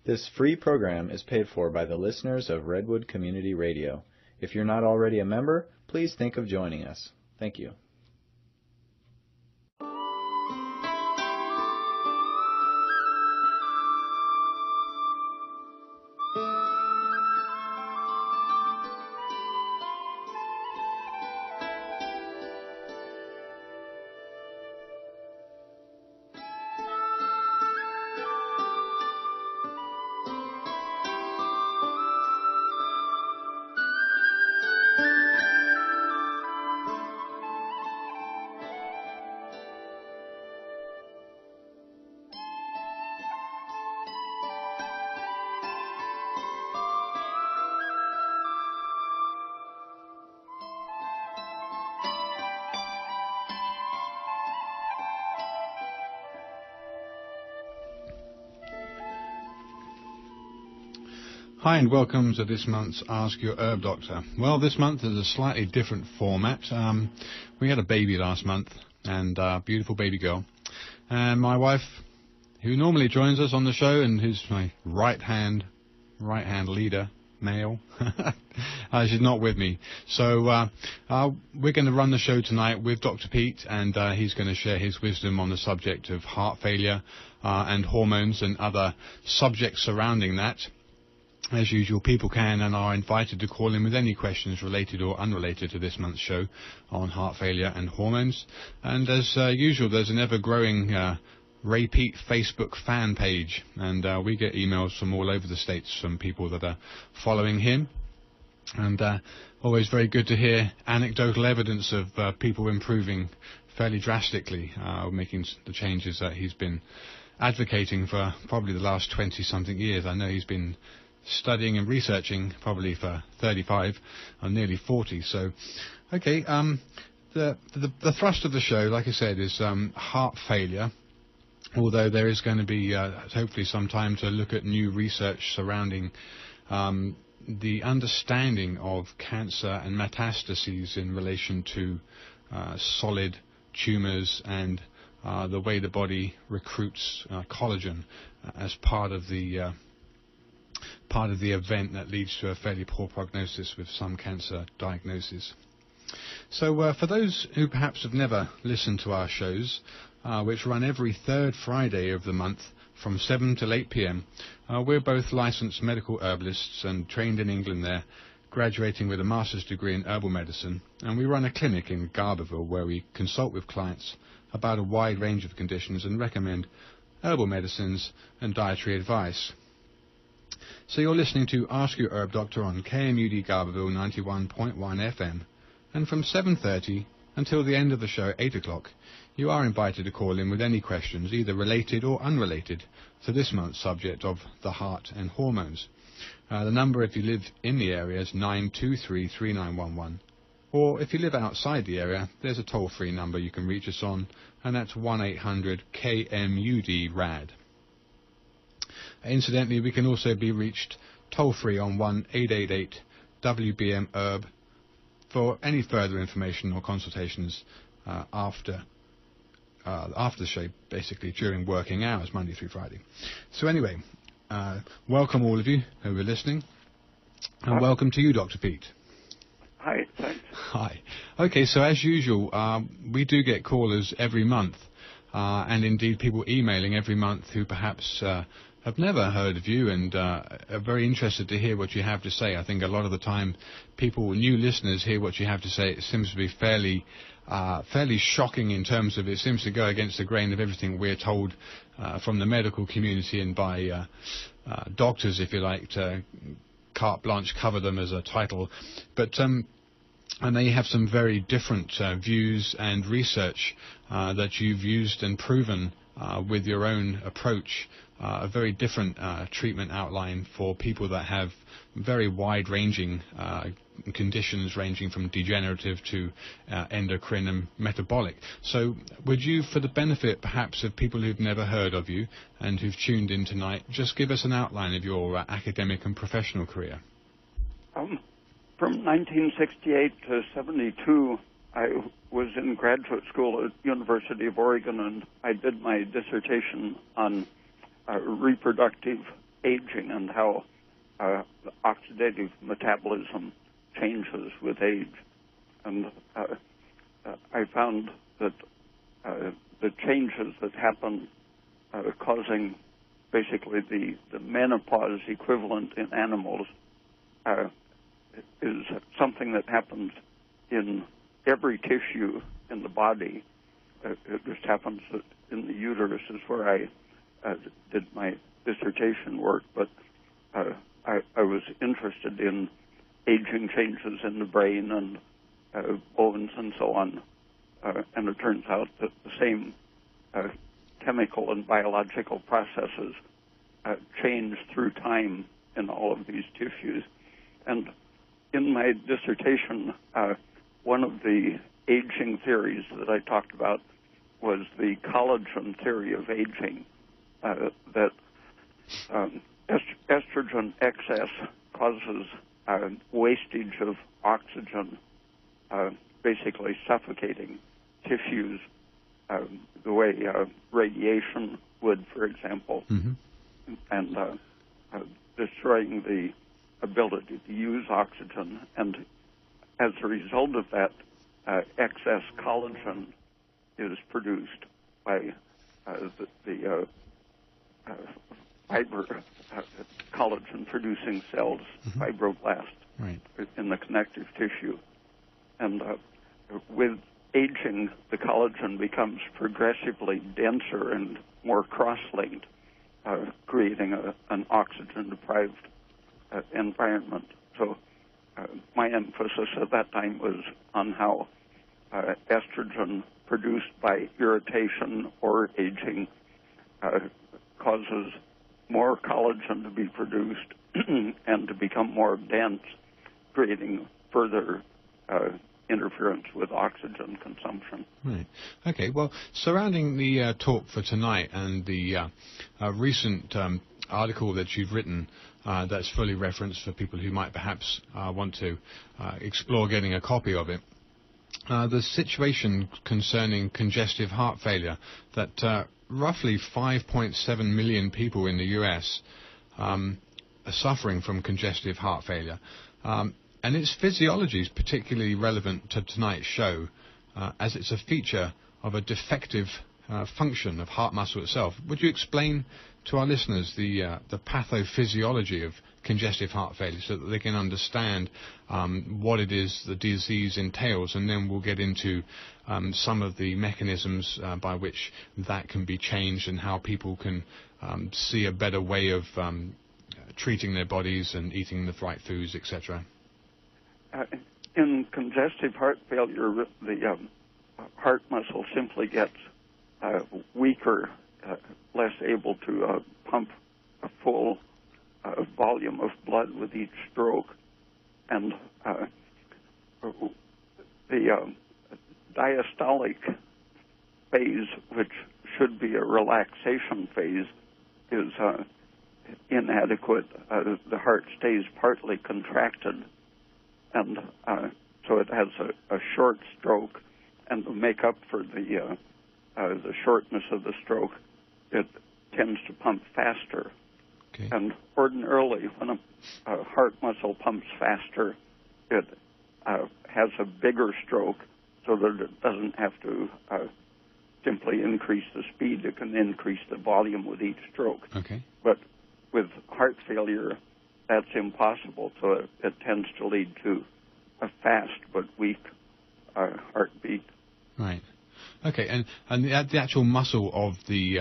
This free program is paid for by the listeners of Redwood Community Radio. If you're not already a member, please think of joining us. Thank you. Hi and welcome to this month's Ask Your Herb Doctor. Well, this month is a slightly different format. We had a baby last month, and a beautiful baby girl. And my wife, who normally joins us on the show and who's my right hand leader, male, she's not with me. So we're going to run the show tonight with Dr. Peat, and he's going to share his wisdom on the subject of heart failure and hormones and other subjects surrounding that. As usual, people can and are invited to call in with any questions related or unrelated to this month's show on heart failure and hormones. And as usual, there's an ever-growing Ray Peat Facebook fan page, and we get emails from all over the States from people that are following him. And always very good to hear anecdotal evidence of people improving fairly drastically, making the changes that he's been advocating for probably the last 20-something years. I know he's been studying and researching probably for 35 or nearly 40. So, okay, the thrust of the show, like I said, is heart failure, although there is going to be hopefully some time to look at new research surrounding the understanding of cancer and metastases in relation to solid tumours and the way the body recruits collagen as part of the event that leads to a fairly poor prognosis with some cancer diagnosis. So for those who perhaps have never listened to our shows, which run every third Friday of the month from 7 till 8 p.m., we're both licensed medical herbalists and trained in England there, graduating with a master's degree in herbal medicine, and we run a clinic in Garberville where we consult with clients about a wide range of conditions and recommend herbal medicines and dietary advice. So you're listening to Ask Your Herb Doctor on KMUD Garberville 91.1 FM, and from 7:30 until the end of the show, 8 o'clock, you are invited to call in with any questions, either related or unrelated, to this month's subject of the heart and hormones. The number, if you live in the area, is 923-3911, or if you live outside the area, there's a toll-free number you can reach us on, and that's 1-800-KMUD-RAD. Incidentally, we can also be reached toll-free on 1-888-WBM-HERB for any further information or consultations after the show, basically during working hours, Monday through Friday. So anyway, welcome all of you who are listening, and welcome to you, Dr. Peat. Hi, thanks. Hi. Okay, so as usual, we do get callers every month, and indeed people emailing every month who perhaps have never heard of you and are very interested to hear what you have to say. I think a lot of the time people, new listeners, hear what you have to say. It seems to be fairly shocking in terms of it seems to go against the grain of everything we're told from the medical community and by doctors, if you like, to carte blanche cover them as a title. But and they have some very different views and research that you've used and proven with your own approach, a very different treatment outline for people that have very wide-ranging conditions ranging from degenerative to endocrine and metabolic. So would you, for the benefit perhaps of people who've never heard of you and who've tuned in tonight, just give us an outline of your academic and professional career? From 1968 to 72, I was in graduate school at University of Oregon, and I did my dissertation on reproductive aging and how the oxidative metabolism changes with age. And I found that the changes that happen causing basically the menopause equivalent in animals is something that happens in every tissue in the body. It just happens that in the uterus is where I did my dissertation work, but I was interested in aging changes in the brain and bones and so on. And it turns out that the same chemical and biological processes change through time in all of these tissues. And in my dissertation, one of the aging theories that I talked about was the collagen theory of aging, that estrogen excess causes wastage of oxygen, basically suffocating tissues the way radiation would, for example, and destroying the ability to use oxygen. And as a result of that, excess collagen is produced by the fiber collagen-producing cells, fibroblasts, in the connective tissue. And with aging, the collagen becomes progressively denser and more cross-linked, creating an oxygen-deprived environment. So my emphasis at that time was on how estrogen produced by irritation or aging causes more collagen to be produced and to become more dense, creating further interference with oxygen consumption. Right. Okay. Well, surrounding the talk for tonight and the recent article that you've written that's fully referenced for people who might perhaps want to explore getting a copy of it, the situation concerning congestive heart failure, that roughly 5.7 million people in the U.S. Are suffering from congestive heart failure. And its physiology is particularly relevant to tonight's show, as it's a feature of a defective function of heart muscle itself. Would you explain to our listeners the pathophysiology of congestive heart failure so that they can understand what it is the disease entails, and then we'll get into some of the mechanisms by which that can be changed and how people can see a better way of treating their bodies and eating the right foods, etc. In congestive heart failure, the heart muscle simply gets weaker, less able to pump a full volume of blood with each stroke. And the diastolic phase, which should be a relaxation phase, is inadequate. The heart stays partly contracted, and so it has a short stroke. And to make up for the shortness of the stroke, it tends to pump faster. Okay. And ordinarily, when a heart muscle pumps faster, it has a bigger stroke, so that it doesn't have to simply increase the speed. It can increase the volume with each stroke. Okay. But with heart failure, that's impossible, so it tends to lead to a fast but weak heartbeat. Right. Okay, and the actual muscle of the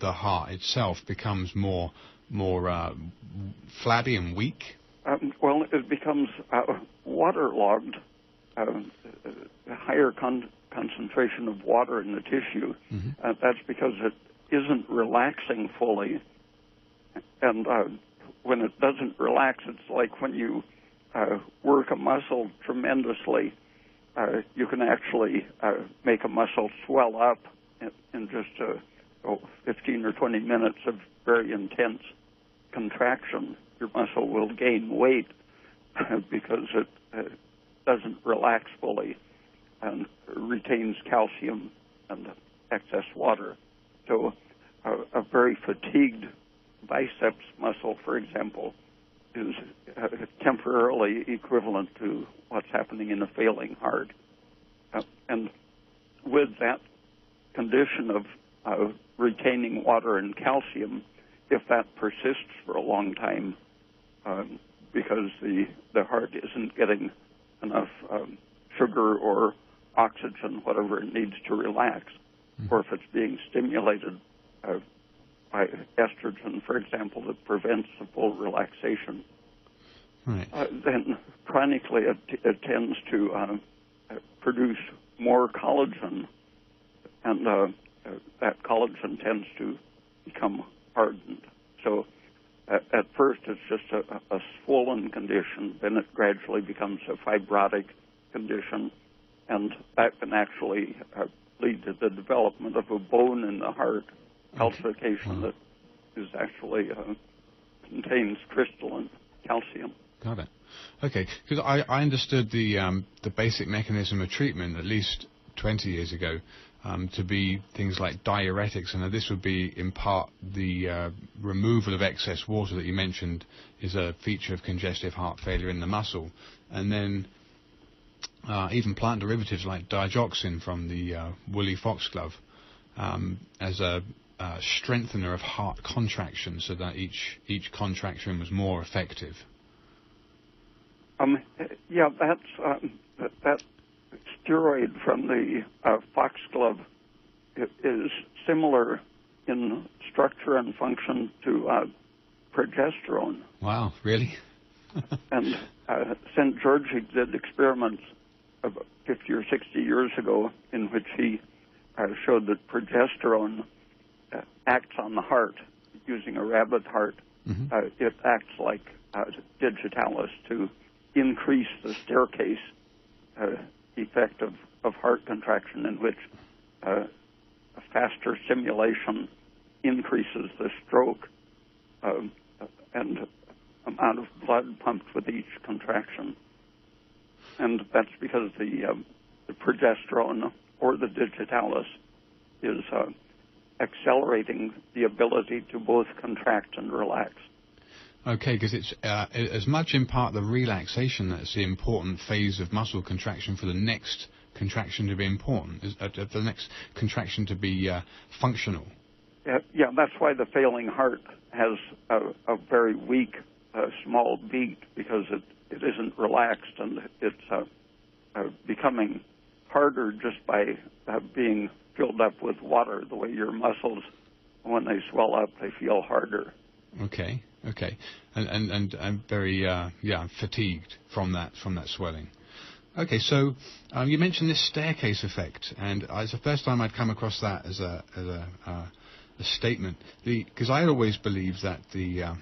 heart itself becomes more flabby and weak? Well, it becomes waterlogged, higher concentration of water in the tissue. That's because it isn't relaxing fully. And when it doesn't relax, it's like when you work a muscle tremendously, you can actually make a muscle swell up in just 15 or 20 minutes of very intense contraction. Your muscle will gain weight because it doesn't relax fully and retains calcium and excess water. So a very fatigued biceps muscle, for example, is temporarily equivalent to what's happening in a failing heart. And with that condition of retaining water and calcium, if that persists for a long time, because the heart isn't getting enough sugar or oxygen, whatever it needs to relax, or if it's being stimulated by estrogen, for example, that prevents the full relaxation, Right. then chronically it tends to produce more collagen, and that collagen tends to become hardened. So at first it's just a swollen condition, then it gradually becomes a fibrotic condition, and that can actually lead to the development of a bone in the heart, calcification that is actually contains crystalline calcium. Got it. Okay, because I understood the basic mechanism of treatment at least 20 years ago to be things like diuretics, and this would be in part the removal of excess water that you mentioned is a feature of congestive heart failure in the muscle, and then even plant derivatives like digoxin from the woolly foxglove as a strengthener of heart contraction, so that each contraction was more effective. Yeah, that steroid from the foxglove is similar in structure and function to progesterone. Wow, really? And St. George did experiments about 50 or 60 years ago in which he showed that progesterone acts on the heart using a rabbit heart. It acts like digitalis to increase the staircase effect of heart contraction, in which a faster stimulation increases the stroke and amount of blood pumped with each contraction. And that's because the progesterone or the digitalis is accelerating the ability to both contract and relax. Okay, because it's as much in part the relaxation that's the important phase of muscle contraction for the next contraction to be important, the next contraction to be functional. Yeah, that's why the failing heart has a very weak, small beat, because it isn't relaxed, and it's becoming harder just by being filled up with water. The way your muscles, when they swell up, they feel harder. Okay, and very fatigued from that swelling. Okay, so you mentioned this staircase effect, and it's the first time I'd come across that as a statement. Because I always believed that the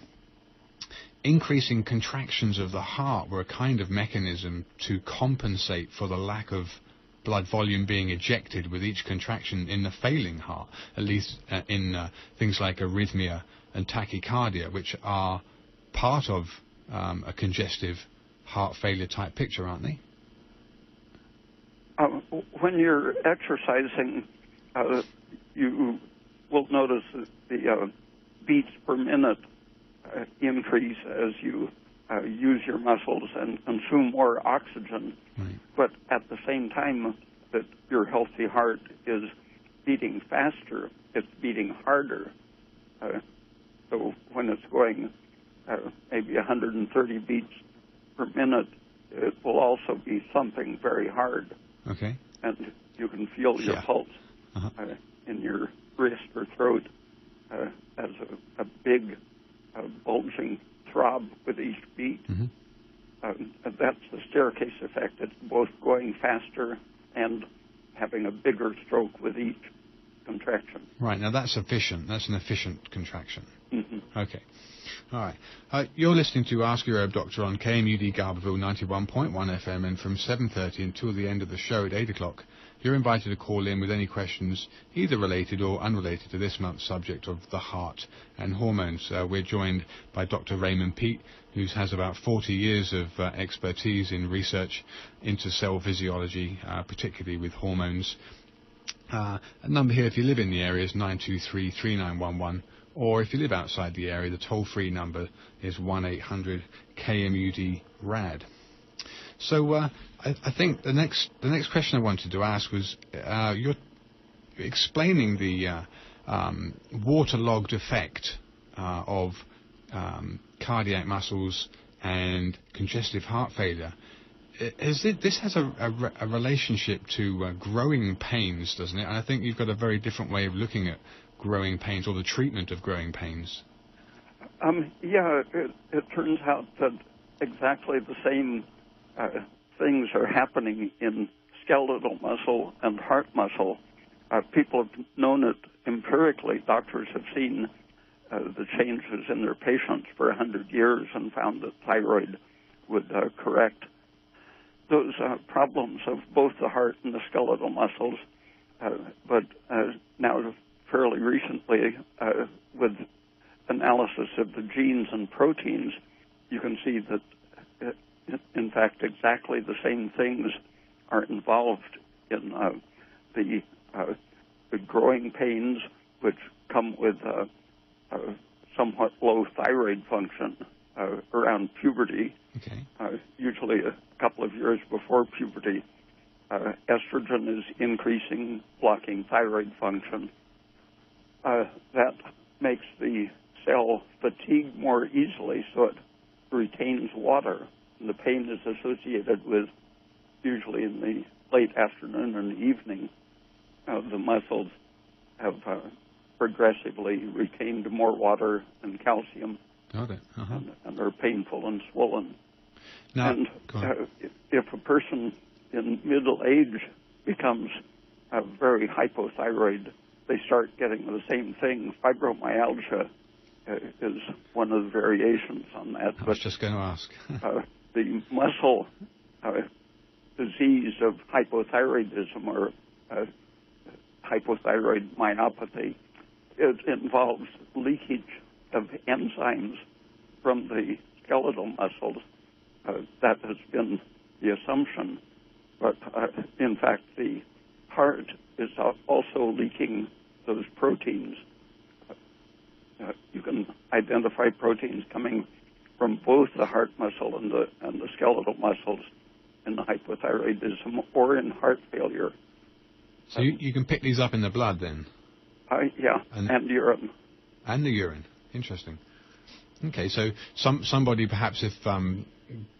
increasing contractions of the heart were a kind of mechanism to compensate for the lack of blood volume being ejected with each contraction in the failing heart, at least in things like arrhythmia and tachycardia, which are part of a congestive heart failure type picture, aren't they? When you're exercising, you will notice that the beats per minute increase as you use your muscles and consume more oxygen. Right. But at the same time that your healthy heart is beating faster, it's beating harder. So when it's going maybe 130 beats per minute, it will also be thumping very hard. Okay. And you can feel your pulse in your wrist or throat as a big bulging throb with each beat. That's the staircase effect. It's both going faster and having a bigger stroke with each contraction. Right, now that's efficient. That's an efficient contraction. Okay. All right. You're listening to Ask Your Herb Doctor on KMUD Garberville 91.1 FM, and from 7:30 until the end of the show at 8 o'clock, you're invited to call in with any questions, either related or unrelated to this month's subject of the heart and hormones. We're joined by Dr. Raymond Peat, who has about 40 years of expertise in research into cell physiology, particularly with hormones. A number here, if you live in the area, is 923-3911, or if you live outside the area, the toll-free number is 1-800-KMUD-RAD. So I think the next question I wanted to ask was, you're explaining the waterlogged effect of cardiac muscles and congestive heart failure. This has a relationship to growing pains, doesn't it? And I think you've got a very different way of looking at growing pains, or the treatment of growing pains. It turns out that exactly the same things are happening in skeletal muscle and heart muscle. People have known it empirically. Doctors have seen the changes in their patients for 100 years and found that thyroid would correct those problems of both the heart and the skeletal muscles. But now, fairly recently, with analysis of the genes and proteins, you can see that, in fact, exactly the same things are involved in the growing pains, which come with somewhat low thyroid function around puberty, usually a couple of years before puberty. Estrogen is increasing, blocking thyroid function. That makes the cell fatigue more easily, so it retains water. And the pain is associated with, usually in the late afternoon and evening, the muscles have progressively retained more water and calcium. Got it. And are painful and swollen. Now, and if a person in middle age becomes very hypothyroid, they start getting the same thing. Fibromyalgia is one of the variations on that. I was just going to ask. The muscle disease of hypothyroidism, or hypothyroid myopathy, it involves leakage of enzymes from the skeletal muscles. That has been the assumption. But in fact, the heart is also leaking those proteins. You can identify proteins coming from both the heart muscle and the skeletal muscles in hypothyroidism or in heart failure. So you can pick these up in the blood then? Yeah, and urine. And the urine. Interesting. Okay, so somebody perhaps if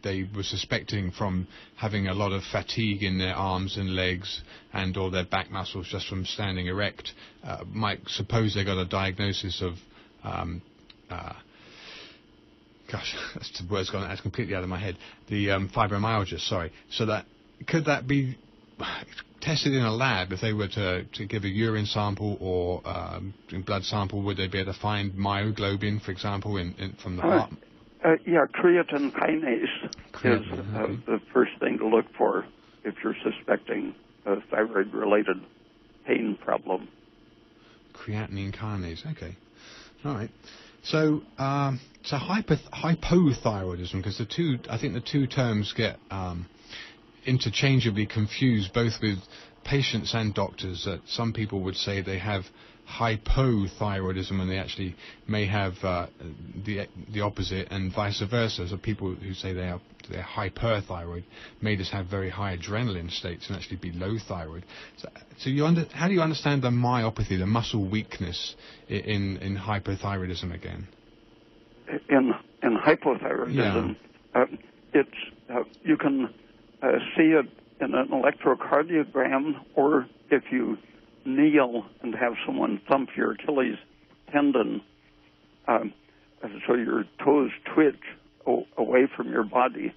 they were suspecting from having a lot of fatigue in their arms and legs and or their back muscles just from standing erect, might suppose they got a diagnosis of, gosh, that's the word's gone, that's completely out of my head, the fibromyalgia, sorry. So could that be tested in a lab? If they were to give a urine sample or a blood sample, would they be able to find myoglobin, for example, from the heart? Creatine kinase is the first thing to look for if you're suspecting a thyroid-related pain problem. Creatinine kinase, okay. All right. So hypothyroidism, because I think the two terms get interchangeably confused, both with patients and doctors. That some people would say they have hypothyroidism and they actually may have the opposite, and vice versa. So people who say they're hyperthyroid may just have very high adrenaline states and actually be low thyroid. So how do you understand the myopathy, the muscle weakness in hypothyroidism again? In hypothyroidism, it's you can see it in an electrocardiogram, or if you kneel and have someone thump your Achilles tendon, so your toes twitch away from your body.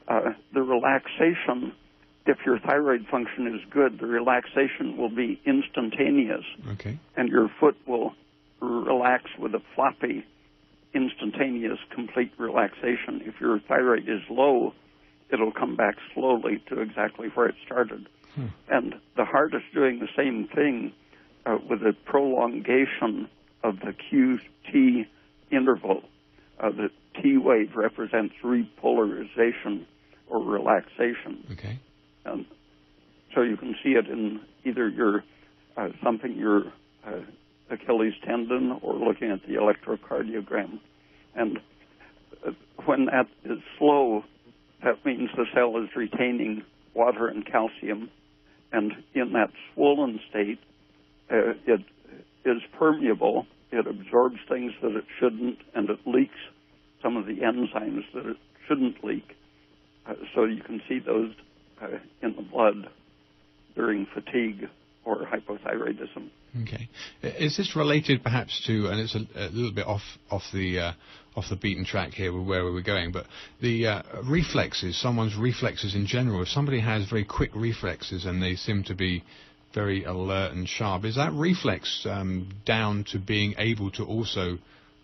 The relaxation, if your thyroid function is good, the relaxation will be instantaneous. Okay. And your foot will relax with a floppy, instantaneous, complete relaxation. If your thyroid is low, it'll come back slowly to exactly where it started. And the heart is doing the same thing with a prolongation of the QT interval. The T wave represents repolarization or relaxation. Okay. So you can see it in either your thumping your Achilles tendon or looking at the electrocardiogram. And when that is slow, that means the cell is retaining water and calcium. And in that swollen state, it is permeable. It absorbs things that it shouldn't, and it leaks some of the enzymes that it shouldn't leak. So you can see those in the blood during fatigue or hypothyroidism. Okay. Is this related perhaps to, and it's a little bit off the beaten track here with where we were going, but the reflexes, someone's reflexes in general, if somebody has very quick reflexes and they seem to be very alert and sharp, is that reflex down to being able to also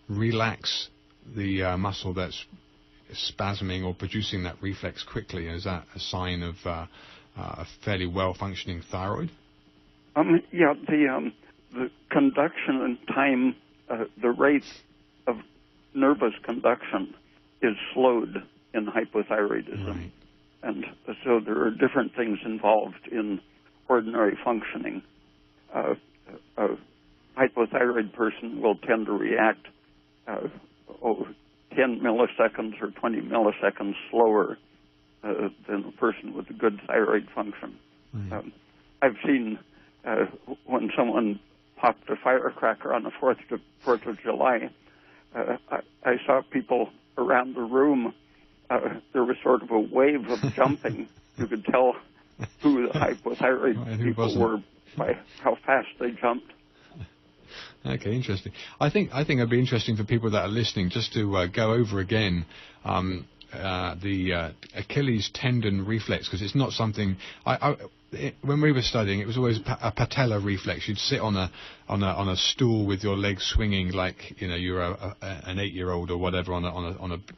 relax the muscle that's spasming or producing that reflex quickly? Is that a sign of a fairly well-functioning thyroid? Yeah, the conduction and time, the rate of nervous conduction is slowed in hypothyroidism. Right. And so there are different things involved in ordinary functioning. A hypothyroid person will tend to react 10 milliseconds or 20 milliseconds slower than a person with a good thyroid function. Right. I've seen when someone popped a firecracker on the 4th of July, I saw people around the room. There was sort of a wave of jumping. You could tell who the hypothyroid people were by how fast they jumped. Okay, interesting. I think it'd be interesting for people that are listening just to go over again the Achilles tendon reflex, because it's not something when we were studying, it was always a patella reflex. You'd sit on a stool with your legs swinging like you're an 8-year-old or whatever on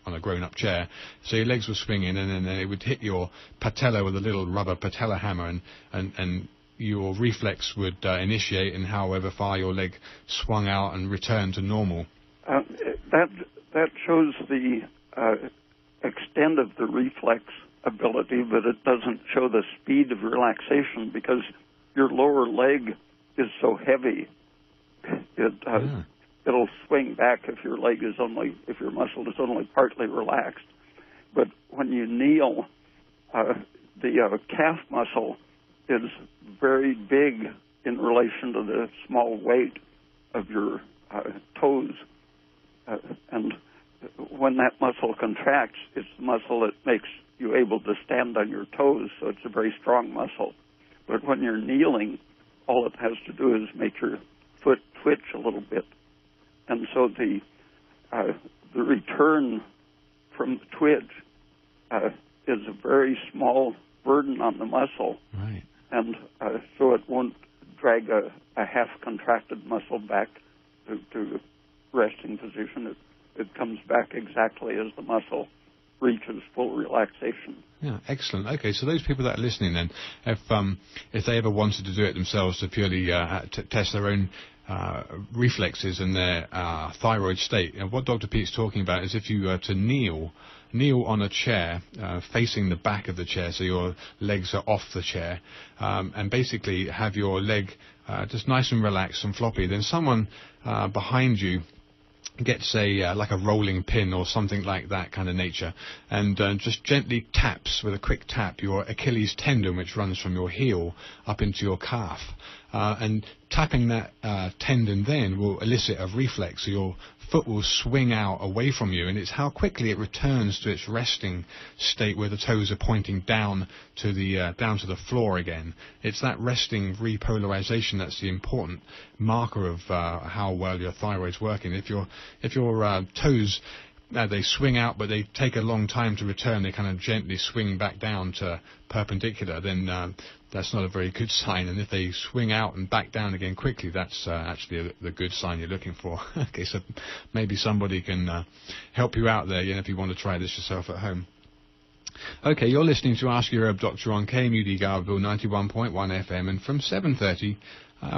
a grown-up chair. So your legs were swinging, and then it would hit your patella with a little rubber patella hammer, and your reflex would initiate, and however far your leg swung out and returned to normal. That shows the extent of the reflex ability, but it doesn't show the speed of relaxation because your lower leg is so heavy. It'll swing back if your muscle is only partly relaxed. But when you kneel, the calf muscle is very big in relation to the small weight of your toes, and when that muscle contracts, it's the muscle that makes you able to stand on your toes, so it's a very strong muscle. But when you're kneeling, all it has to do is make your foot twitch a little bit. And so the return from the twitch is a very small burden on the muscle. Right. And so it won't drag a half-contracted muscle back to resting position. It comes back exactly as the muscle reaches full relaxation. Yeah, excellent. Okay, so those people that are listening then, if they ever wanted to do it themselves to purely test their own reflexes and their thyroid state, what Dr. Peat's talking about is if you were to kneel on a chair, facing the back of the chair, so your legs are off the chair, and basically have your leg just nice and relaxed and floppy, then someone behind you gets like a rolling pin or something like that kind of nature, and just gently taps with a quick tap your Achilles tendon, which runs from your heel up into your calf, and tapping that tendon then will elicit a reflex, so your foot will swing out away from you, and it's how quickly it returns to its resting state where the toes are pointing down to the floor again. It's that resting repolarization that's the important marker of how well your thyroid's working. If your toes they swing out, but they take a long time to return, they kind of gently swing back down to perpendicular, then that's not a very good sign. And if they swing out and back down again quickly, that's actually the good sign you're looking for. Okay, so maybe somebody can help you out there, if you want to try this yourself at home. Okay, you're listening to Ask Your Herb Doctor on KMUD Garberville 91.1 FM, and from 7:30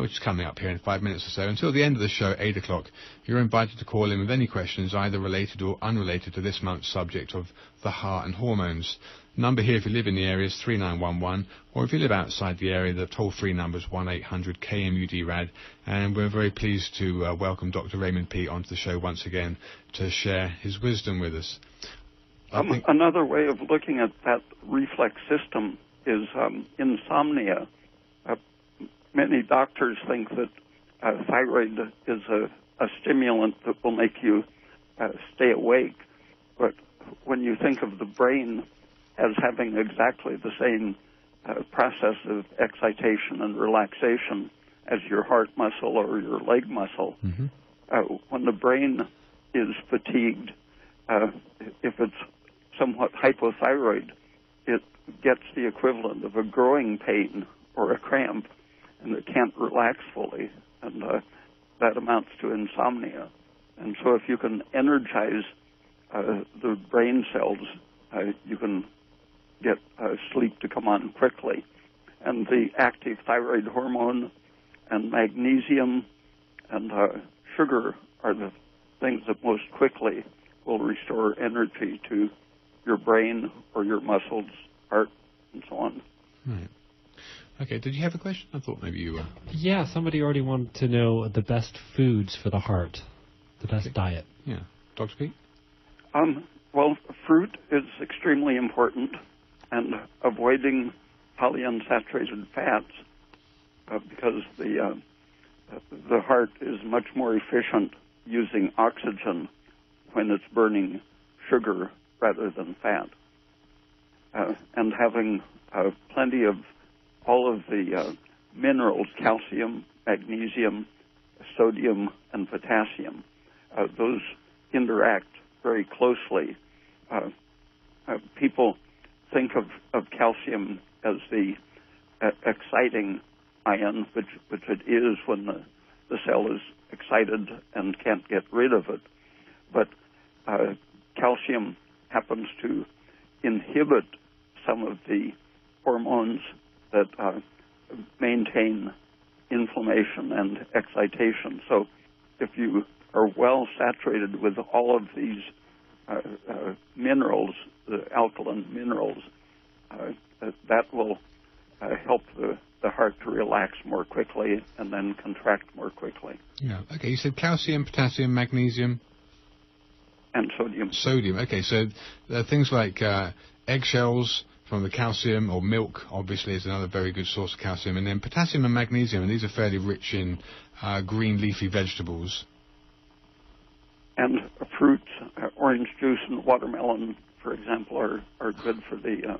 which is coming up here in 5 minutes or so, until the end of the show at 8 o'clock, you're invited to call in with any questions either related or unrelated to this month's subject of the heart and hormones. Number here, if you live in the area, is 3911, or if you live outside the area, the toll-free number is 1-800-KMUD-RAD, and we're very pleased to welcome Dr. Raymond Peat onto the show once again to share his wisdom with us. Another way of looking at that reflex system is insomnia. Many doctors think that thyroid is a stimulant that will make you stay awake, but when you think of the brain as having exactly the same process of excitation and relaxation as your heart muscle or your leg muscle, when the brain is fatigued, if it's somewhat hypothyroid, it gets the equivalent of a growing pain or a cramp, and it can't relax fully, and that amounts to insomnia. And so if you can energize the brain cells, you can get sleep to come on quickly. And the active thyroid hormone and magnesium and sugar are the things that most quickly will restore energy to your brain or your muscles, heart, and so on. Right. Okay, did you have a question? I thought maybe you were. Yeah, somebody already wanted to know the best foods for the heart, the best diet. Yeah. Dr. Peat? Well, fruit is extremely important, and avoiding polyunsaturated fats because the heart is much more efficient using oxygen when it's burning sugar rather than fat. And having plenty of all of the minerals, calcium, magnesium, sodium, and potassium. Those interact very closely. People think of calcium as the exciting ion, which it is when the cell is excited and can't get rid of it. But calcium happens to inhibit some of the hormones that maintain inflammation and excitation. So if you are well saturated with all of these minerals, the alkaline minerals, that will help the heart to relax more quickly and then contract more quickly. Yeah. Okay, you said calcium, potassium, magnesium, and sodium. Sodium. Okay, so there are things like eggshells from the calcium, or milk, obviously, is another very good source of calcium. And then potassium and magnesium, and these are fairly rich in green leafy vegetables. And fruits, orange juice and watermelon, for example, are good for the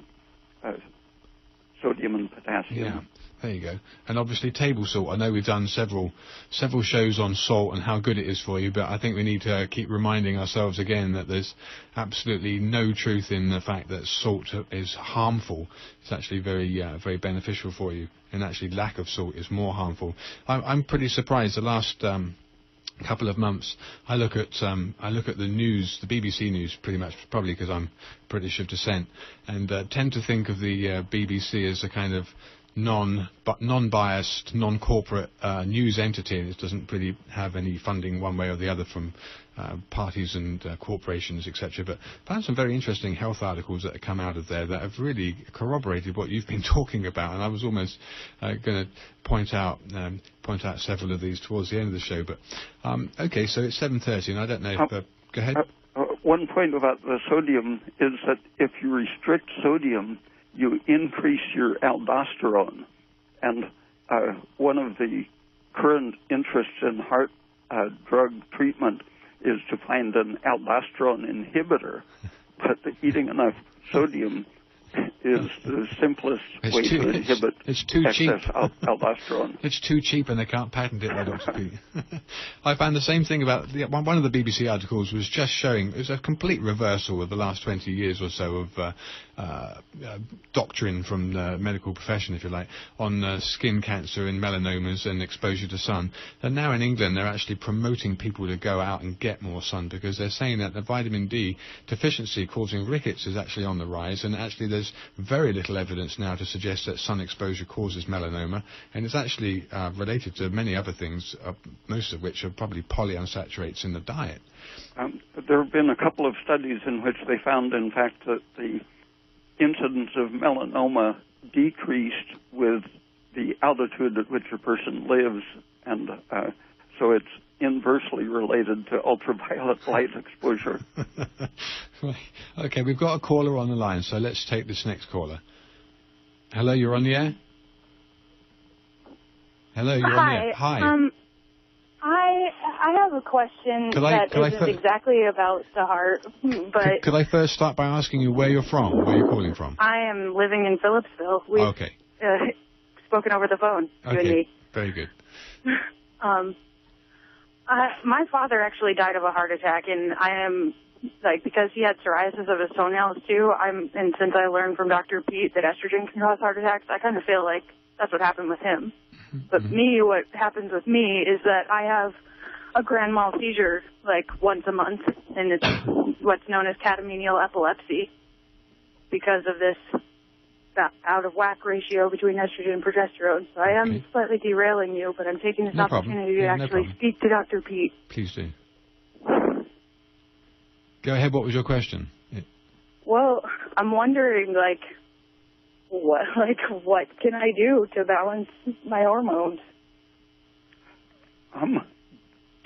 sodium and potassium. Yeah, there you go. And obviously table salt. I know we've done several shows on salt and how good it is for you, but I think we need to keep reminding ourselves again that there's absolutely no truth in the fact that salt is harmful. It's actually very beneficial for you, and actually lack of salt is more harmful. I'm pretty surprised. The last couple of months, I look at the news, the BBC news, pretty much, probably because I'm British of descent, and tend to think of the BBC as a kind of non-biased, non-corporate news entity, and it doesn't really have any funding one way or the other from parties and corporations, etc. But I found some very interesting health articles that have come out of there that have really corroborated what you've been talking about, and I was almost going to point out several of these towards the end of the show. But okay, so it's 7:30, and I don't know if go ahead. One point about the sodium is that if you restrict sodium, you increase your aldosterone. And one of the current interests in heart drug treatment is to find an aldosterone inhibitor. But eating enough sodium is the simplest way to inhibit excess aldosterone. It's too cheap, and they can't patent it, Dr. Peat. I found the same thing about one of the BBC articles was just showing it was a complete reversal of the last 20 years or so of doctrine from the medical profession, if you like, on skin cancer and melanomas and exposure to sun. And now in England, they're actually promoting people to go out and get more sun, because they're saying that the vitamin D deficiency causing rickets is actually on the rise, and actually there's very little evidence now to suggest that sun exposure causes melanoma, and it's actually related to many other things, most of which are probably polyunsaturates in the diet. There have been a couple of studies in which they found, in fact, that the incidence of melanoma decreased with the altitude at which a person lives, and so it's inversely related to ultraviolet light exposure. Okay, we've got a caller on the line, so let's take this next caller. Hello, you're on the air? Hello, you're on the air. Hi. I have a question that isn't exactly about the heart, but... Could I first start by asking you where you're from, where you're calling from? I am living in Phillipsville. We've spoken over the phone, you and me. Very good. My father actually died of a heart attack, and I am, because he had psoriasis of his toenails too, and since I learned from Dr. Peat that estrogen can cause heart attacks, I kind of feel like that's what happened with him. But what happens with me is that I have a grand mal seizure once a month, and it's what's known as catamenial epilepsy because of this out of whack ratio between estrogen and progesterone. So I am slightly derailing you, but I'm taking this opportunity to actually speak to Dr. Peat. Please do. Go ahead. What was your question? Well, I'm wondering, what can I do to balance my hormones?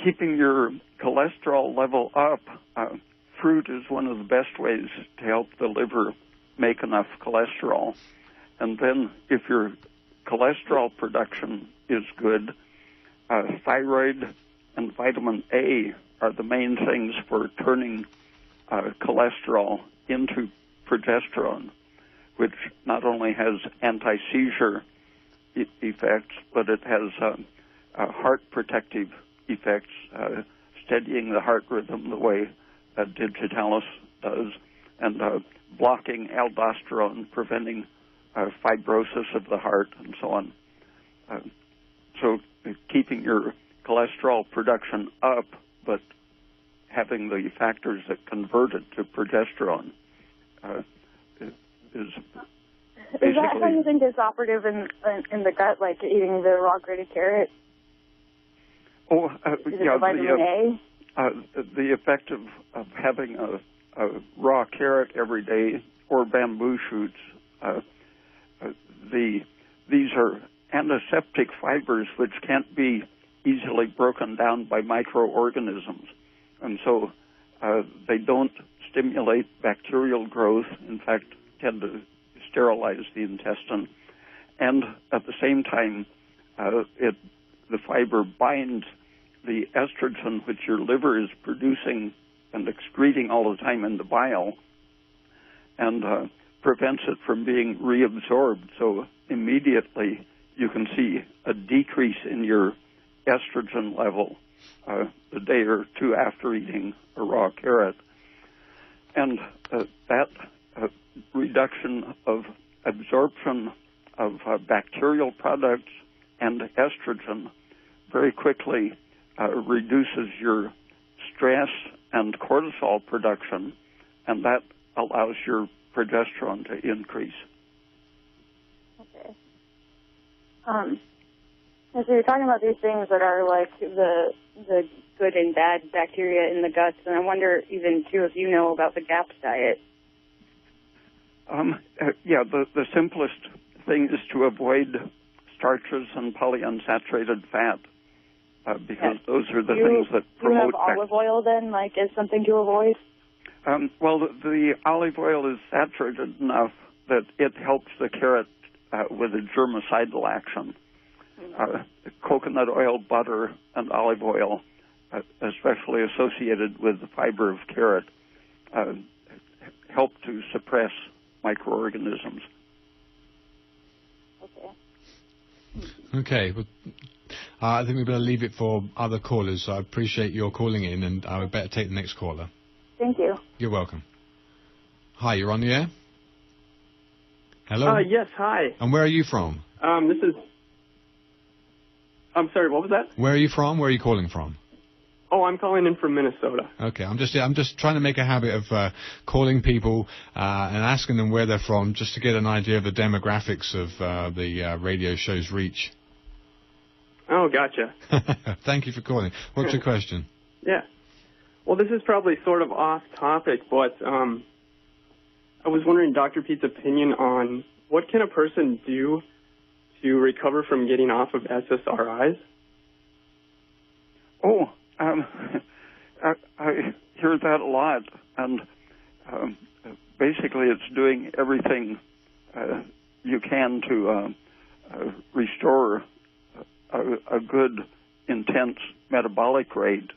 Keeping your cholesterol level up, fruit is one of the best ways to help the liver make enough cholesterol. And then if your cholesterol production is good, thyroid and vitamin A are the main things for turning cholesterol into progesterone, which not only has anti-seizure effects, but it has heart protective effects, steadying the heart rhythm the way digitalis does, and blocking aldosterone, preventing fibrosis of the heart, and so on. So keeping your cholesterol production up, but having the factors that convert it to progesterone is that how you think is operative in the gut, like eating the raw grated carrot? Oh, vitamin A? The effect of having a raw carrot every day or bamboo shoots. These are antiseptic fibers which can't be easily broken down by microorganisms, and so they don't stimulate bacterial growth. In fact, tend to sterilize the intestine, and at the same time, the fiber binds the estrogen which your liver is producing and excreting all the time in the bile, and prevents it from being reabsorbed. So immediately you can see a decrease in your estrogen level a day or two after eating a raw carrot. And that reduction of absorption of bacterial products and estrogen very quickly reduces your stress and cortisol production, and that allows your progesterone to increase. Okay. So you're talking about these things that are like the good and bad bacteria in the guts, and I wonder even too if you know about the GAPS diet. The simplest thing is to avoid starches and polyunsaturated fat, because those are the things that promote... Do you have olive oil then, as something to avoid? The olive oil is saturated enough that it helps the carrot with a germicidal action. Coconut oil, butter, and olive oil, especially associated with the fiber of carrot, help to suppress microorganisms. Okay. Well, I think we better leave it for other callers. So I appreciate your calling in, and I would better take the next caller. Thank you. You're welcome. Hi, you're on the air? Hello? Yes, hi. And where are you from? I'm sorry, what was that? Where are you from? Where are you calling from? Oh, I'm calling in from Minnesota. Okay, I'm just trying to make a habit of calling people and asking them where they're from, just to get an idea of the demographics of the radio show's reach. Oh, gotcha. Thank you for calling. What's your question? Yeah. Well, this is probably sort of off topic, but I was wondering Dr. Peat's opinion on what can a person do to recover from getting off of SSRIs? Oh, I hear that a lot, and basically it's doing everything you can to restore a good, intense metabolic rate,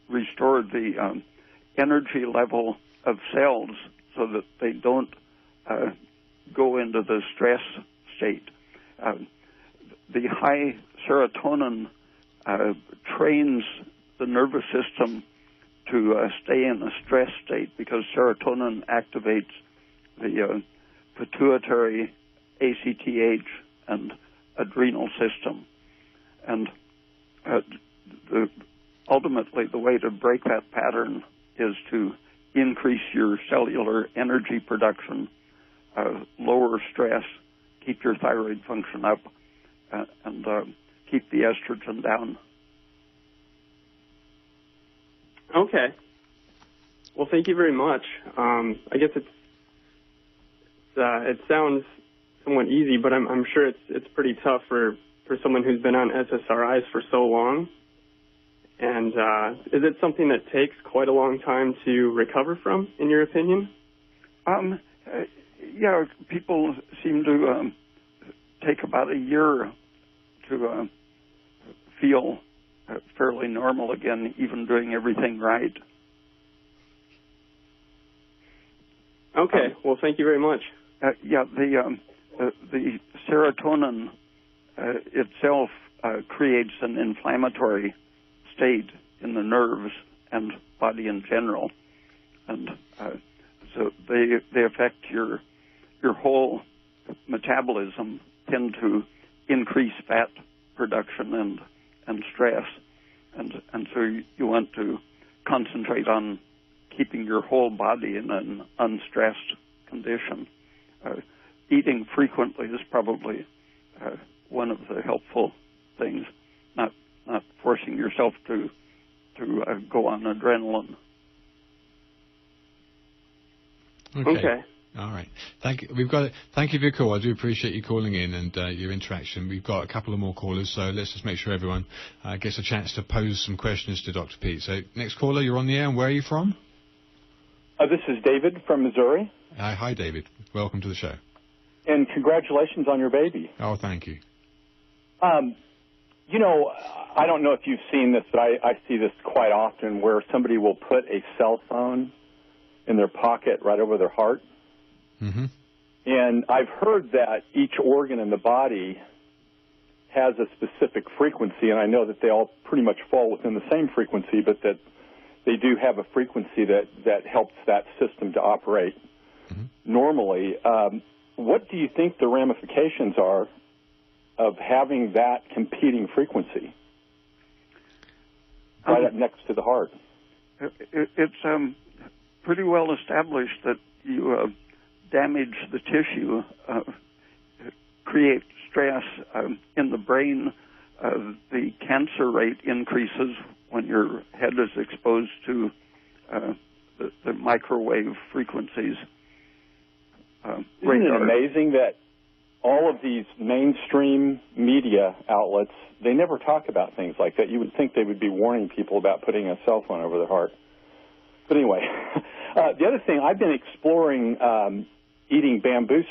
restore the energy level of cells so that they don't go into the stress state. The high serotonin trains the nervous system to stay in a stress state because serotonin activates the pituitary, ACTH, and adrenal system. And ultimately, the way to break that pattern is to increase your cellular energy production, lower stress, keep your thyroid function up, and keep the estrogen down. Okay. Well, thank you very much. I guess it sounds somewhat easy, but I'm sure it's pretty tough for someone who's been on SSRIs for so long. And is it something that takes quite a long time to recover from, in your opinion? Yeah, people seem to take about a year to feel fairly normal again, even doing everything right. Okay. Well, thank you very much. Yeah, the serotonin itself creates an inflammatory state in the nerves and body in general, and so they affect your whole metabolism, tend to increase fat production and stress, and so you want to concentrate on keeping your whole body in an unstressed condition. Eating frequently is probably one of the helpful things. Not forcing yourself to go on adrenaline. Okay. All right. Thank you. Thank you for your call. I do appreciate you calling in and your interaction. We've got a couple of more callers, so let's just make sure everyone gets a chance to pose some questions to Dr. Peat. So, next caller, you're on the air, and where are you from? This is David from Missouri. Hi, David. Welcome to the show. And congratulations on your baby. Oh, thank you. You know, I don't know if you've seen this, but I see this quite often where somebody will put a cell phone in their pocket right over their heart. Mm-hmm. And I've heard that each organ in the body has a specific frequency, and I know that they all pretty much fall within the same frequency, but that they do have a frequency that helps that system to operate normally. What do you think the ramifications are of having that competing frequency right up next to the heart? It's pretty well established that you damage the tissue, create stress in the brain. The cancer rate increases when your head is exposed to the microwave frequencies. Isn't it amazing that all of these mainstream media outlets, they never talk about things like that? You would think they would be warning people about putting a cell phone over their heart. But anyway, the other thing, I've been exploring eating bamboo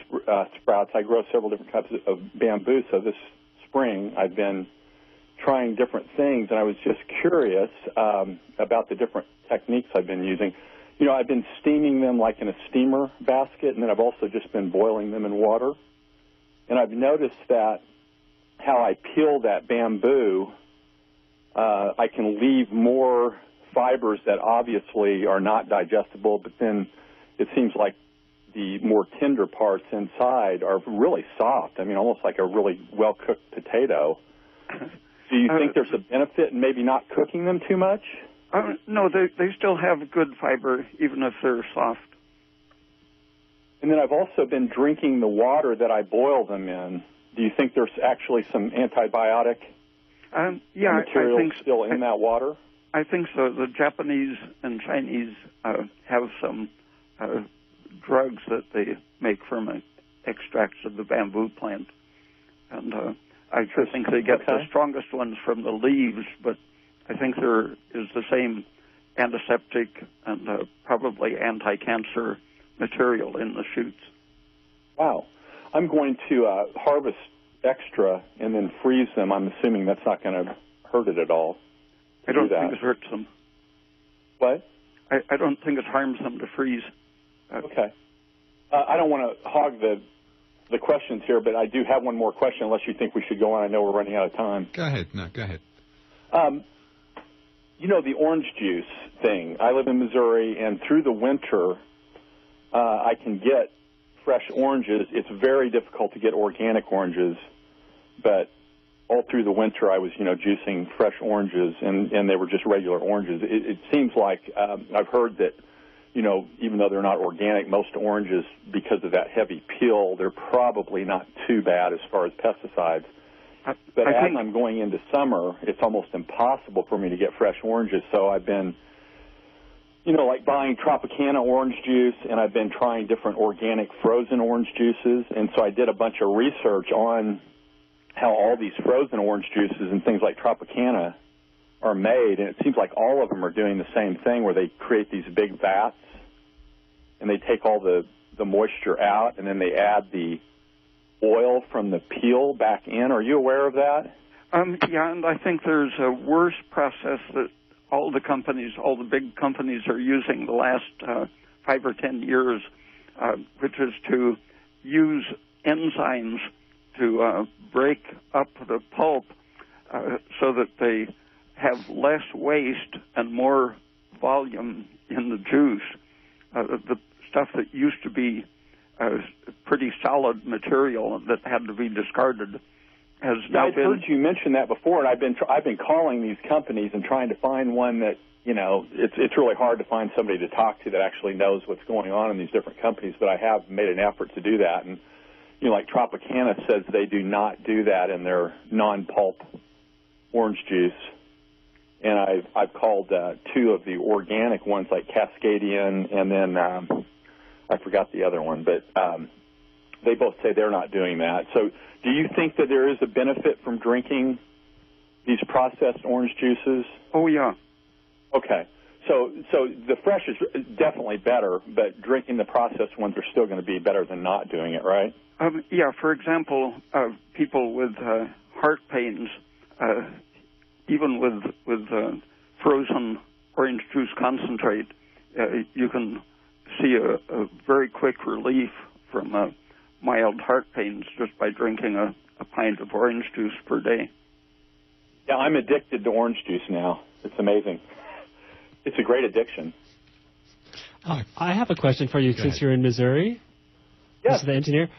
sprouts. I grow several different types of bamboo, so this spring I've been trying different things, and I was just curious about the different techniques I've been using. You know, I've been steaming them like in a steamer basket, and then I've also just been boiling them in water. And I've noticed that how I peel that bamboo, I can leave more fibers that obviously are not digestible, but then it seems like the more tender parts inside are really soft. I mean, almost like a really well-cooked potato. Do you think there's a benefit in maybe not cooking them too much? No, they still have good fiber, even if they're soft. And then I've also been drinking the water that I boil them in. Do you think there's actually some antibiotic material I think still in that water? I think so. The Japanese and Chinese have some drugs that they make from extracts of the bamboo plant. And I think they get the strongest ones from the leaves, but I think there is the same antiseptic and probably anti-cancer material in the shoots. Wow. I'm going to harvest extra and then freeze them. I'm assuming that's not going to hurt it at all. I don't think it hurts them. What? I don't think it harms them to freeze. Okay. I don't want to hog the questions here, but I do have one more question, unless you think we should go on. I know we're running out of time. Go ahead. No, go ahead. You know, the orange juice thing. I live in Missouri, and through the winter, I can get fresh oranges. It's very difficult to get organic oranges, but all through the winter I was, juicing fresh oranges, and they were just regular oranges. It seems like I've heard that, even though they're not organic, most oranges, because of that heavy peel, they're probably not too bad as far as pesticides. But as I'm going into summer, it's almost impossible for me to get fresh oranges, so I've been like buying Tropicana orange juice, and I've been trying different organic frozen orange juices. And so I did a bunch of research on how all these frozen orange juices and things like Tropicana are made. And it seems like all of them are doing the same thing, where they create these big vats, and they take all the moisture out, and then they add the oil from the peel back in. Are you aware of that? Yeah, and I think there's a worse process that all the big companies are using the last 5 or 10 years, which is to use enzymes to break up the pulp so that they have less waste and more volume in the juice. The stuff that used to be pretty solid material that had to be discarded has now I've heard you mention that before, and I've been calling these companies and trying to find one that, it's really hard to find somebody to talk to that actually knows what's going on in these different companies, but I have made an effort to do that. And, like Tropicana says they do not do that in their non-pulp orange juice. And I've called 2 of the organic ones, like Cascadian, and then I forgot the other one, but they both say they're not doing that. So do you think that there is a benefit from drinking these processed orange juices? Oh, yeah. Okay. So the fresh is definitely better, but drinking the processed ones are still going to be better than not doing it, right? Yeah. For example, people with heart pains, even with frozen orange juice concentrate, you can see a very quick relief from mild heart pains just by drinking a pint of orange juice per day. Yeah, I'm addicted to orange juice now. It's amazing. It's a great addiction. I have a question for you since you're in Missouri. Yes. This is the engineer.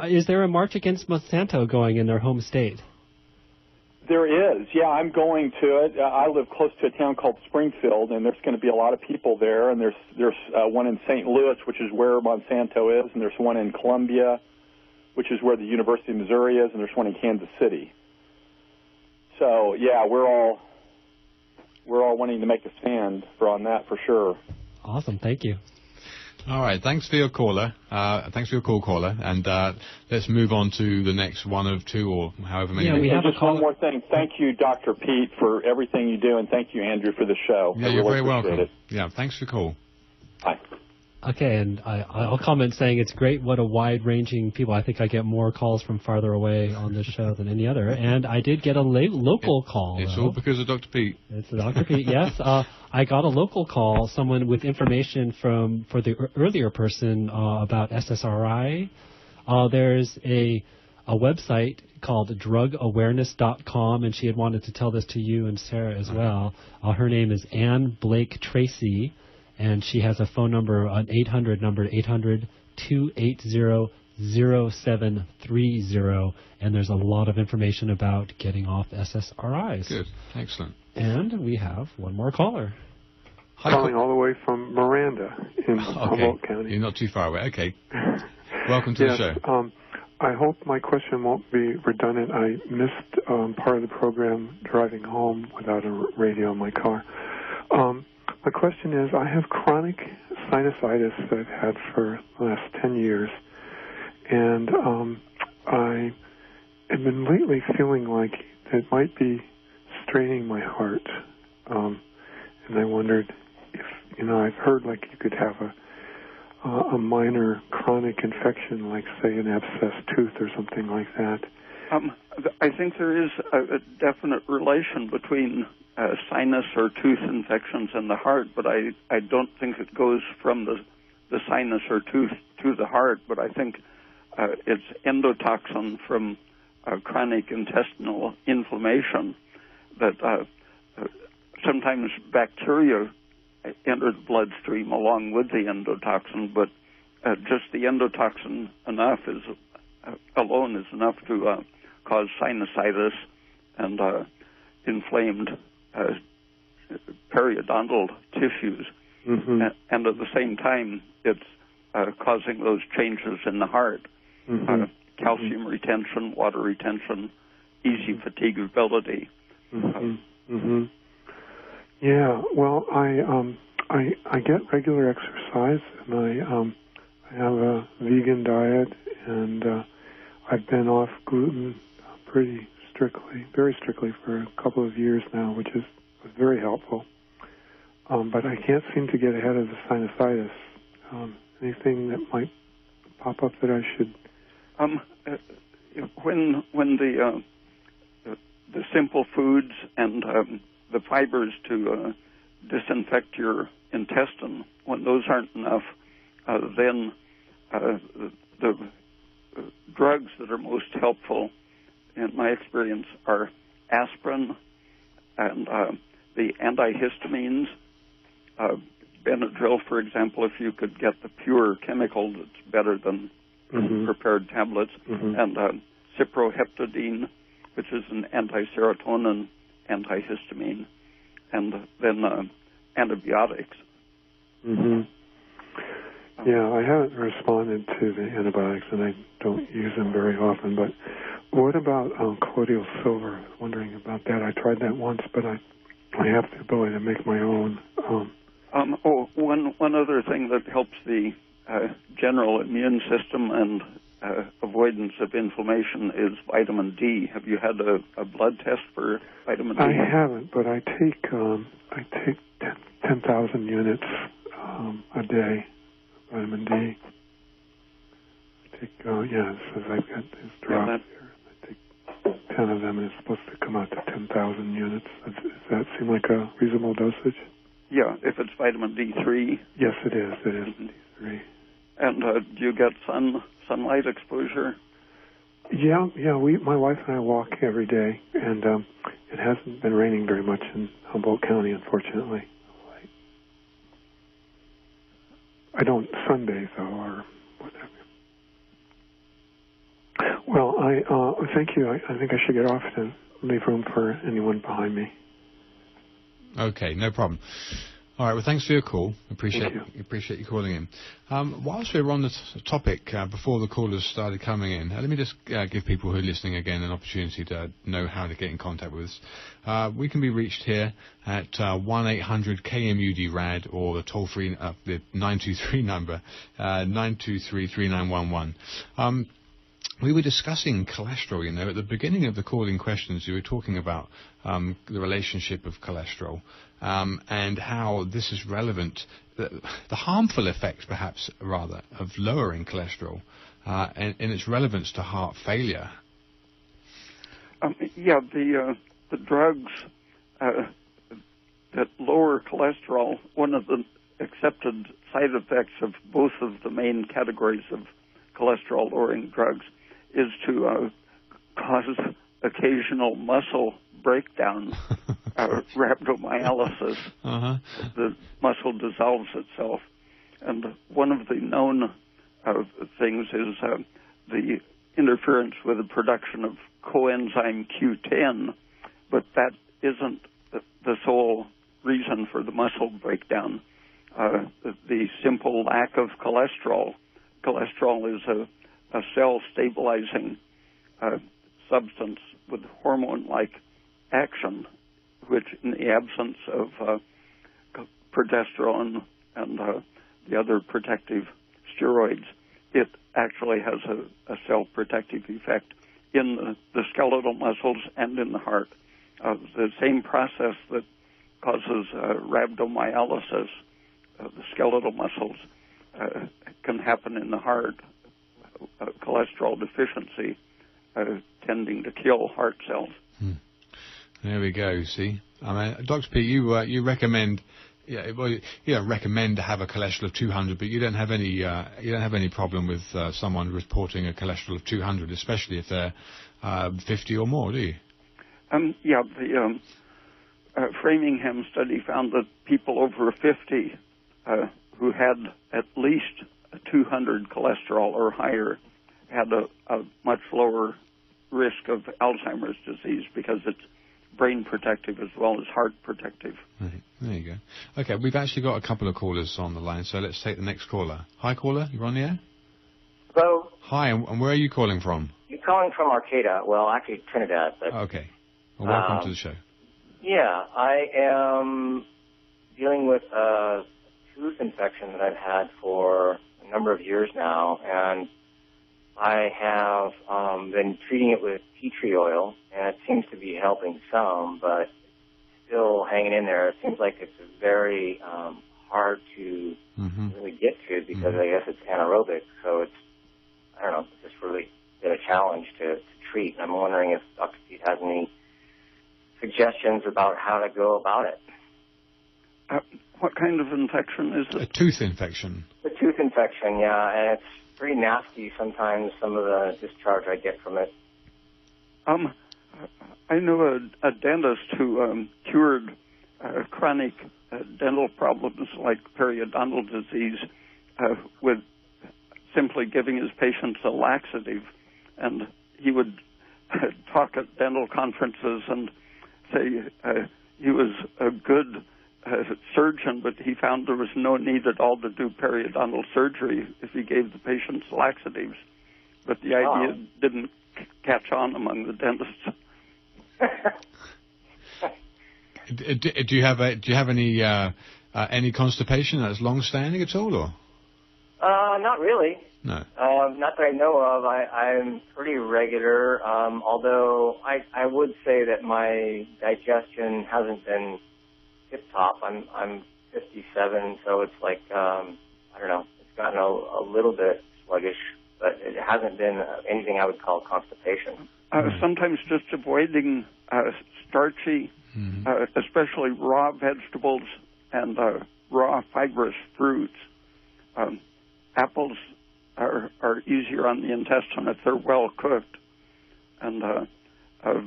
Is there a march against Monsanto going in their home state? There is. Yeah, I'm going to it. I live close to a town called Springfield, and there's going to be a lot of people there. And there's one in St. Louis, which is where Monsanto is, and there's one in Columbia, which is where the University of Missouri is, and there's one in Kansas City. So yeah, we're all wanting to make a stand on that for sure. Awesome, thank you. All right, thanks for your caller. Thanks for your call, caller. And let's move on to the next one of 2 or however many. Yeah, we have just one more thing. Thank you, Dr. Peat, for everything you do, and thank you, Andrew, for the show. Yeah, you're very welcome. Yeah, thanks for the call. Bye. Okay, and I'll comment saying it's great what a wide-ranging people. I think I get more calls from farther away on this show than any other. And I did get a local call. It's all because of Dr. Peat. It's Dr. Peat, yes. I got a local call, someone with information for the earlier person about SSRI. There's a website called drugawareness.com, and she had wanted to tell this to you and Sarah as well. Her name is Ann Blake Tracy. And she has a phone number, an 800 number, 800-280-0000. 0730, and there's a lot of information about getting off SSRIs. Good. Excellent. And we have one more caller. Hi, calling all the way from Miranda in Humboldt County. You're not too far away. Okay. Welcome to the show. I hope my question won't be redundant. I missed part of the program driving home without a radio in my car. My question is, I have chronic sinusitis that I've had for the last 10 years, and I have been lately feeling like it might be straining my heart, and I wondered if, I've heard like you could have a minor chronic infection, like say an abscessed tooth or something like that. I think there is a definite relation between sinus or tooth infections and the heart, but I don't think it goes from the sinus or tooth to the heart, but I think it's endotoxin from chronic intestinal inflammation that sometimes bacteria enter the bloodstream along with the endotoxin, but just the endotoxin alone is enough to cause sinusitis and inflamed periodontal tissues. Mm-hmm. And at the same time, it's causing those changes in the heart. Mm-hmm. Calcium retention, water retention, easy fatigability. Mm-hmm. Mm-hmm. Yeah, well, I get regular exercise, and I have a vegan diet, and I've been off gluten pretty strictly, very strictly for a couple of years now, which was very helpful. But I can't seem to get ahead of the sinusitis. Anything that might pop up that I should? When the simple foods and the fibers to disinfect your intestine, when those aren't enough, then the drugs that are most helpful, in my experience, are aspirin and the antihistamines. Benadryl, for example, if you could get the pure chemical, that's better than prepared tablets, and cyproheptadine, which is an anti-serotonin antihistamine, and then antibiotics. Mm-hmm. Yeah, I haven't responded to the antibiotics, and I don't use them very often. But what about colloidal silver? I was wondering about that. I tried that once, but I have the ability to make my own. One other thing that helps the general immune system and avoidance of inflammation is vitamin D. Have you had a blood test for vitamin D? I haven't, but I take 10,000 units a day, vitamin D. I take says I've got this drop here. I take 10 of them, and it's supposed to come out to 10,000 units. Does that seem like a reasonable dosage? Yeah, if it's vitamin D3. Yes, it is. It is D3. And do you get sunlight exposure? Yeah. My wife and I walk every day, and it hasn't been raining very much in Humboldt County, unfortunately. I don't sunbathe though, or whatever. Well, thank you. I think I should get off and leave room for anyone behind me. Okay, no problem. All right, well, thanks for your call. Appreciate you calling in. Whilst we're on the topic, before the callers started coming in, let me just give people who are listening again an opportunity to know how to get in contact with us. We can be reached here at 1-800-KMUD-RAD or the toll-free, the 923 number, 923-3911. We were discussing cholesterol, at the beginning of the calling questions, you were talking about the relationship of cholesterol and how this is relevant, the harmful effects, perhaps, rather, of lowering cholesterol and its relevance to heart failure. The drugs that lower cholesterol, one of the accepted side effects of both of the main categories of cholesterol-lowering drugs is to cause occasional muscle breakdown, rhabdomyolysis. The muscle dissolves itself. And one of the known things is the interference with the production of coenzyme Q10, but that isn't the sole reason for the muscle breakdown. The simple lack of cholesterol. Cholesterol is a cell-stabilizing substance with hormone-like action, which in the absence of progesterone and the other protective steroids, it actually has a cell-protective effect in the skeletal muscles and in the heart. The same process that causes rhabdomyolysis, the skeletal muscles, can happen in the heart. Cholesterol deficiency tending to kill heart cells. There we go. See, I mean, Dr. Peat, you recommend. Yeah, well, you don't recommend to have a cholesterol of 200, but you don't have any problem with someone reporting a cholesterol of 200, especially if they're 50 or more, do you? Yeah, the Framingham study found that people over 50 who had at least a 200 cholesterol or higher had a much lower risk of Alzheimer's disease because it's brain protective as well as heart protective. Right. There you go. Okay, we've actually got a couple of callers on the line, so let's take the next caller. Hi, caller, you're on the air? Hello? Hi, and where are you calling from? You're calling from Arcata. Well, actually Trinidad. But, okay. Well, welcome to the show. Yeah, I am dealing with a tooth infection that I've had for a number of years now, and I have been treating it with tea tree oil, and it seems to be helping some, but still hanging in there. It seems like it's very hard to really get to because I guess it's anaerobic, so it's, I don't know, it's just really been a challenge to treat. And I'm wondering if Dr. Peat has any suggestions about how to go about it. What kind of infection is it? A tooth infection. A tooth infection, yeah, and it's pretty nasty sometimes, some of the discharge I get from it. I know a dentist who cured chronic dental problems like periodontal disease with simply giving his patients a laxative. And he would talk at dental conferences and say he was a good surgeon, but he found there was no need at all to do periodontal surgery if he gave the patients laxatives. But the idea didn't catch on among the dentists. Do you have any constipation that's long-standing at all, or? Not really. No. Not that I know of. I'm pretty regular, although I would say that my digestion hasn't been tip-top. I'm 57, so it's like, I don't know, it's gotten a little bit sluggish, but it hasn't been anything I would call constipation. Sometimes just avoiding starchy, especially raw vegetables and raw fibrous fruits. Apples are easier on the intestine if they're well cooked, and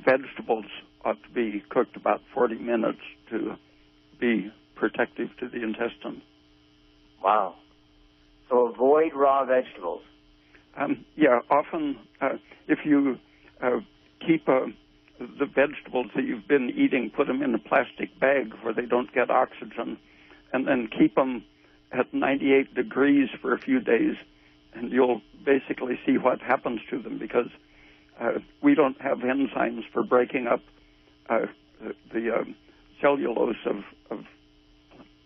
vegetables ought to be cooked about 40 minutes to be protective to the intestine. Wow. So avoid raw vegetables. Yeah, often if you keep the vegetables that you've been eating, put them in a plastic bag where they don't get oxygen, and then keep them at 98 degrees for a few days, and you'll basically see what happens to them, because we don't have enzymes for breaking up the cellulose of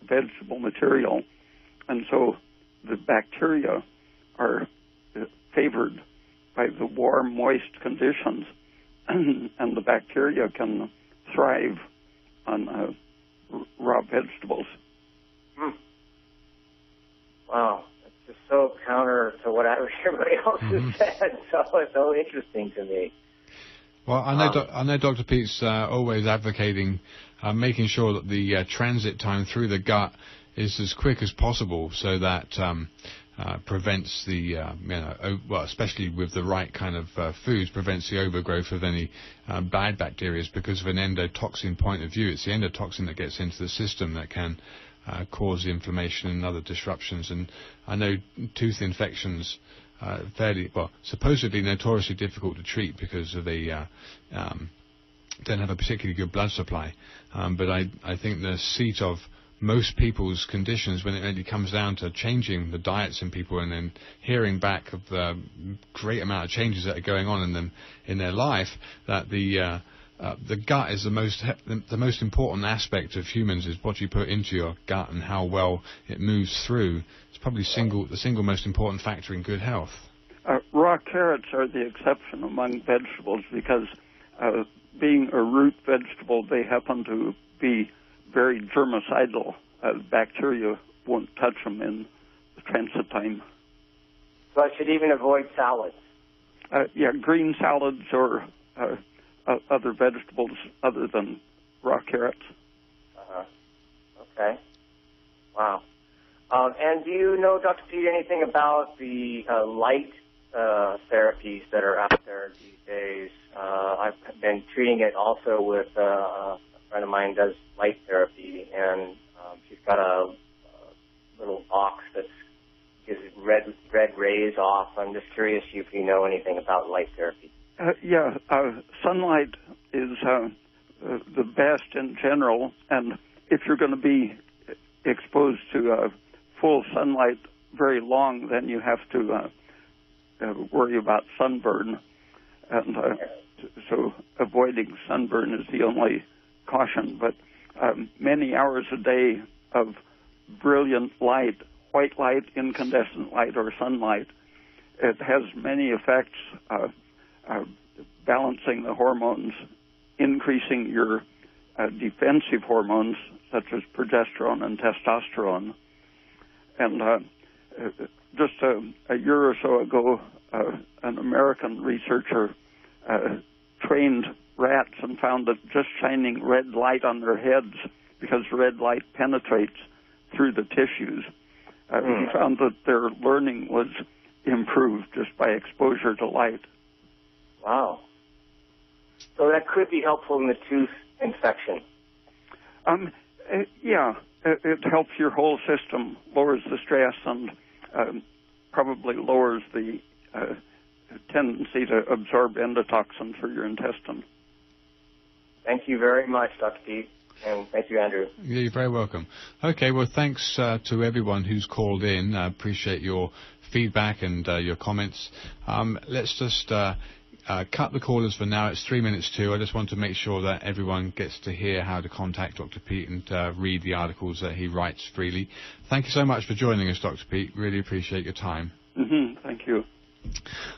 vegetable material, and so the bacteria are favored by the warm, moist conditions, and the bacteria can thrive on raw vegetables. Wow, it's just so counter to what everybody else has said, so it's so interesting to me. Well, I know Dr. Peat's always advocating making sure that the transit time through the gut is as quick as possible, so that prevents the, well, especially with the right kind of foods, prevents the overgrowth of any bad bacteria, because of an endotoxin point of view. It's the endotoxin that gets into the system that can cause inflammation and other disruptions. And I know tooth infections supposedly notoriously difficult to treat because they don't have a particularly good blood supply. But I think the seat of most people's conditions, when it really comes down to changing the diets in people and then hearing back of the great amount of changes that are going on in them in their life, that the gut is the most important aspect of humans, is what you put into your gut and how well it moves through. It's probably the single most important factor in good health. Raw carrots are the exception among vegetables because being a root vegetable, they happen to be very germicidal. Bacteria won't touch them in the transit time. So I should even avoid salads? Green salads or other vegetables other than raw carrots. Okay. Wow. And do you know, Dr. Peat, anything about the light therapies that are out there these days? I've been treating it also with a friend of mine does light therapy, and she's got a little box that gives red rays off. I'm just curious if you know anything about light therapy. Sunlight is the best in general, and if you're going to be exposed to full sunlight very long, then you have to worry about sunburn, and so avoiding sunburn is the only caution. But many hours a day of brilliant light, white light, incandescent light, or sunlight, it has many effects, balancing the hormones, increasing your defensive hormones such as progesterone and testosterone. And just a year or so ago, an American researcher trained rats and found that just shining red light on their heads, because red light penetrates through the tissues, he found that their learning was improved just by exposure to light. Wow. So that could be helpful in the tooth infection. It helps your whole system, lowers the stress, and probably lowers the tendency to absorb endotoxin for your intestine. Thank you very much, Dr. Peat, and thank you, Andrew. Yeah, you're very welcome. Okay, well, thanks to everyone who's called in. I appreciate your feedback and your comments. Let's just cut the callers for now. It's 3 minutes to. I just want to make sure that everyone gets to hear how to contact Dr. Peat and read the articles that he writes freely. Thank you so much for joining us, Dr. Peat. Really appreciate your time. Thank you.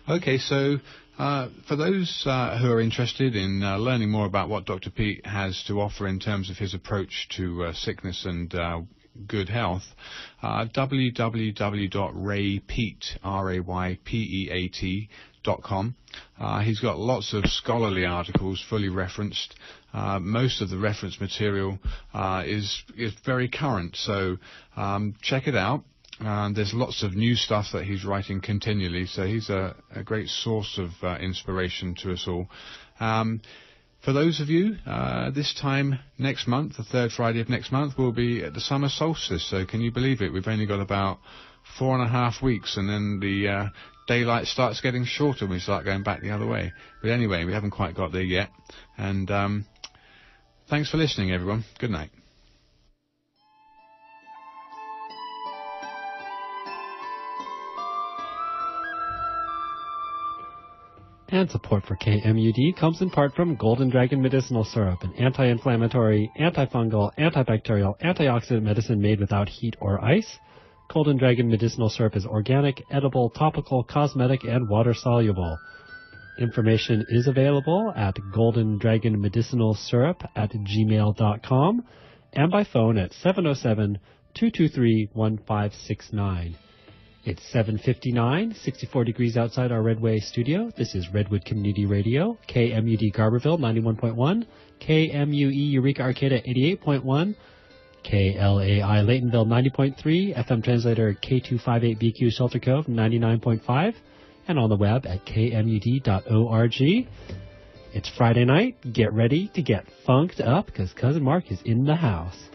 Okay, so for those who are interested in learning more about what Dr. Peat has to offer in terms of his approach to sickness and good health, www.raypeat.com. He's got lots of scholarly articles, fully referenced. Most of the reference material is very current, so check it out. There's lots of new stuff that he's writing continually, so he's a great source of inspiration to us all. For those of you, this time next month, the third Friday of next month, we'll be at the summer solstice, so can you believe it? We've only got about 4.5 weeks, and then the daylight starts getting shorter and we start going back the other way. But anyway, we haven't quite got there yet. And thanks for listening, everyone. Good night. And support for KMUD comes in part from Golden Dragon Medicinal Syrup, an anti-inflammatory, antifungal, antibacterial, antioxidant medicine made without heat or ice. Golden Dragon Medicinal Syrup is organic, edible, topical, cosmetic, and water-soluble. Information is available at goldendragonmedicinalsyrup@gmail.com and by phone at 707-223-1569. It's 7:59, 64 degrees outside our Redway studio. This is Redwood Community Radio, KMUD Garberville 91.1, KMUE Eureka Arcata 88.1, KLAI Laytonville 90.3, FM translator K258BQ Shelter Cove 99.5, and on the web at kmud.org. It's Friday night. Get ready to get funked up because Cousin Mark is in the house.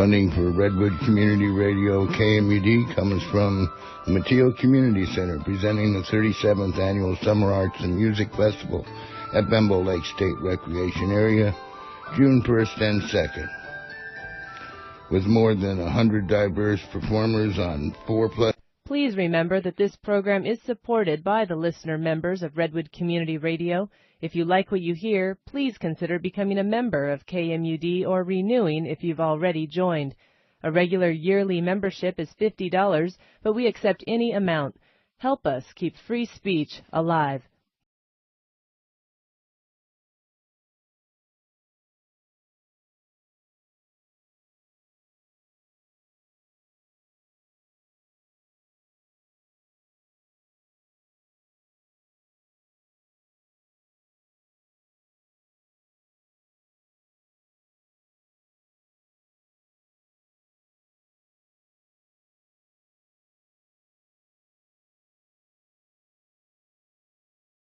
Funding for Redwood Community Radio KMUD comes from the Mateo Community Center, presenting the 37th Annual Summer Arts and Music Festival at Bembo Lake State Recreation Area, June 1st and 2nd. With more than 100 diverse performers on 4+. Please remember that this program is supported by the listener members of Redwood Community Radio. If you like what you hear, please consider becoming a member of KMUD or renewing if you've already joined. A regular yearly membership is $50, but we accept any amount. Help us keep free speech alive.